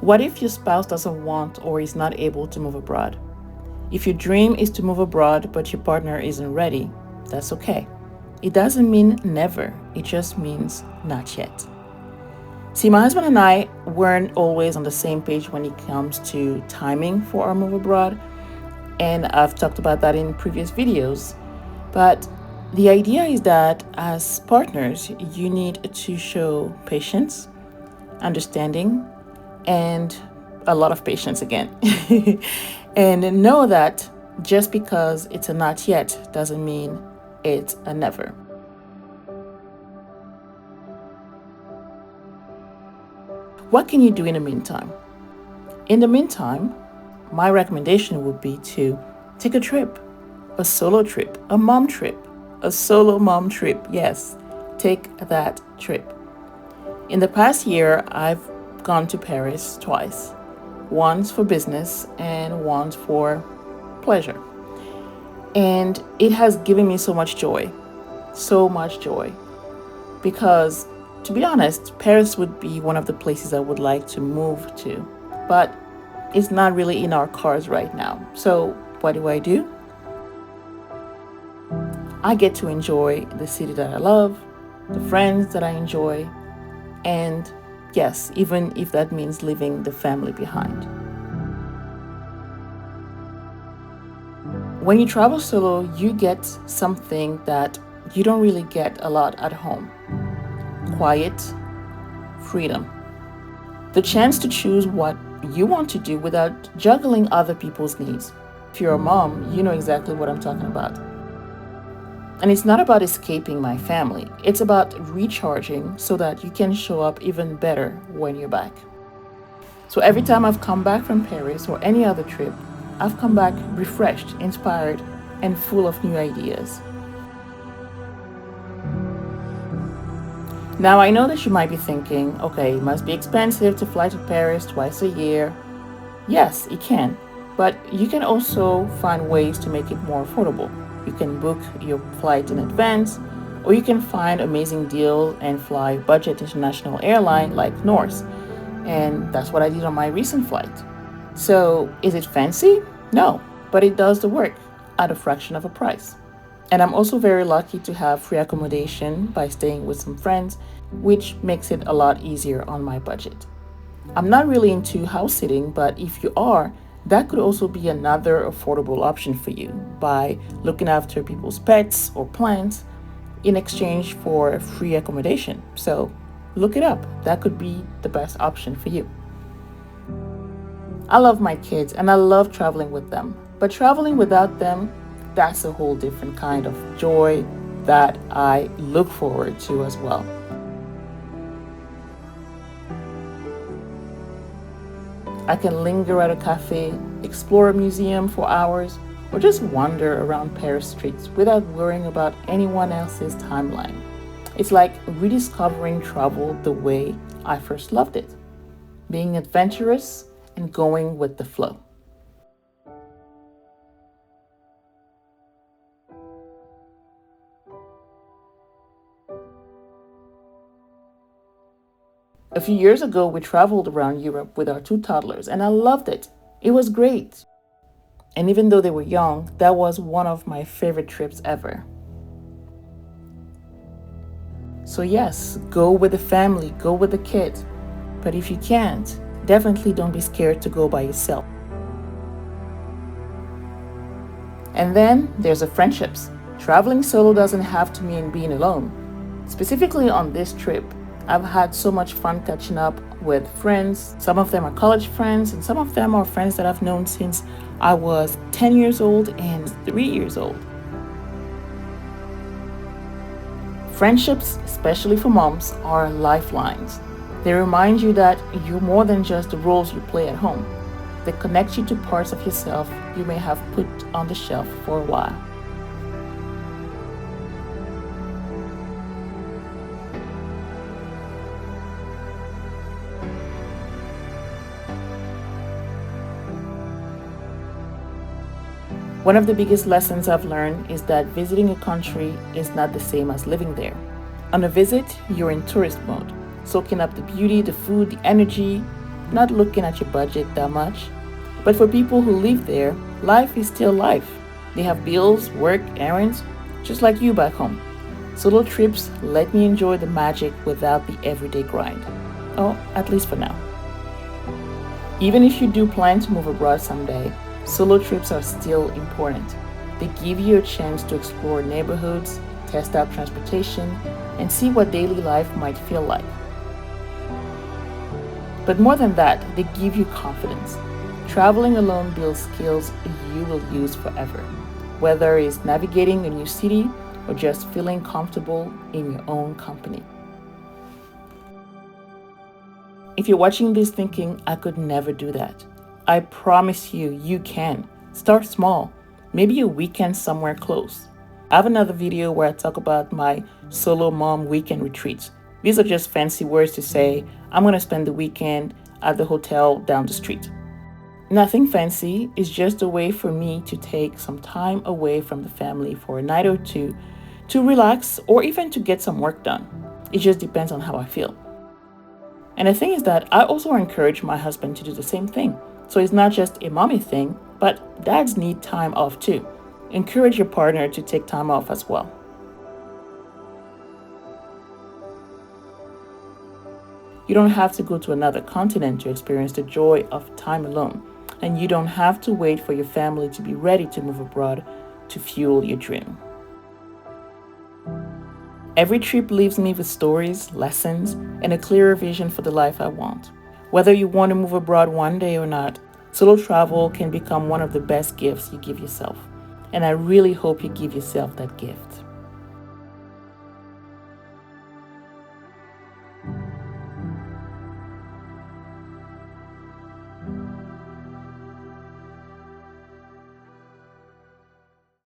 What if your spouse doesn't want or is not able to move abroad? If your dream is to move abroad but your partner isn't ready, that's okay. It doesn't mean never, it just means not yet. See, my husband and I weren't always on the same page when it comes to timing for our move abroad, and I've talked about that in previous videos. But the idea is that as partners, you need to show patience, understanding, and a lot of patience again. And know that just because it's a not yet doesn't mean it's a never. What can you do in the meantime? In the meantime, my recommendation would be to take a trip, a solo trip, a mom trip, a solo mom trip. Yes, take that trip. In the past year, I've gone to Paris twice, once for business and once for pleasure. And it has given me so much joy, because to be honest, Paris would be one of the places I would like to move to, but it's not really in our cards right now. So what do? I get to enjoy the city that I love, the friends that I enjoy, and yes, even if that means leaving the family behind. When you travel solo, you get something that you don't really get a lot at home: quiet, freedom. The chance to choose what you want to do without juggling other people's needs. If you're a mom, you know exactly what I'm talking about. And it's not about escaping my family, it's about recharging so that you can show up even better when you're back. So every time I've come back from Paris or any other trip, I've come back refreshed, inspired, and full of new ideas. Now, I know that you might be thinking, okay, it must be expensive to fly to Paris twice a year. Yes, it can, but you can also find ways to make it more affordable. You can book your flight in advance, or you can find amazing deals and fly budget international airline like Norse. And that's what I did on my recent flight. So, is it fancy? No, but it does the work at a fraction of a price. And I'm also very lucky to have free accommodation by staying with some friends, which makes it a lot easier on my budget. I'm not really into house sitting, but if you are, that could also be another affordable option for you by looking after people's pets or plants in exchange for free accommodation. So look it up. That could be the best option for you. I love my kids and I love traveling with them, but traveling without them, that's a whole different kind of joy that I look forward to as well. I can linger at a cafe, explore a museum for hours, or just wander around Paris streets without worrying about anyone else's timeline. It's like rediscovering travel the way I first loved it, being adventurous and going with the flow. A few years ago, we traveled around Europe with our two toddlers, and I loved it. It was great. And even though they were young, that was one of my favorite trips ever. So yes, go with the family, go with the kids. But if you can't, definitely don't be scared to go by yourself. And then there's the friendships. Traveling solo doesn't have to mean being alone. Specifically on this trip, I've had so much fun catching up with friends. Some of them are college friends, and some of them are friends that I've known since I was 10 years old and 3 years old. Friendships, especially for moms, are lifelines. They remind you that you're more than just the roles you play at home. They connect you to parts of yourself you may have put on the shelf for a while. One of the biggest lessons I've learned is that visiting a country is not the same as living there. On a visit, you're in tourist mode, soaking up the beauty, the food, the energy, not looking at your budget that much. But for people who live there, life is still life. They have bills, work, errands, just like you back home. Solo trips let me enjoy the magic without the everyday grind. Oh, at least for now. Even if you do plan to move abroad someday, solo trips are still important. They give you a chance to explore neighborhoods, test out transportation, and see what daily life might feel like. But more than that, they give you confidence. Traveling alone builds skills you will use forever, whether it's navigating a new city or just feeling comfortable in your own company. If you're watching this thinking, I could never do that, I promise you, you can. Start small, maybe a weekend somewhere close. I have another video where I talk about my solo mom weekend retreats. These are just fancy words to say I'm going to spend the weekend at the hotel down the street. Nothing fancy, it's just a way for me to take some time away from the family for a night or two to relax or even to get some work done. It just depends on how I feel. And the thing is that I also encourage my husband to do the same thing. So it's not just a mommy thing, but dads need time off too. Encourage your partner to take time off as well. You don't have to go to another continent to experience the joy of time alone. And you don't have to wait for your family to be ready to move abroad to fuel your dream. Every trip leaves me with stories, lessons, and a clearer vision for the life I want. Whether you want to move abroad one day or not, solo travel can become one of the best gifts you give yourself. And I really hope you give yourself that gift.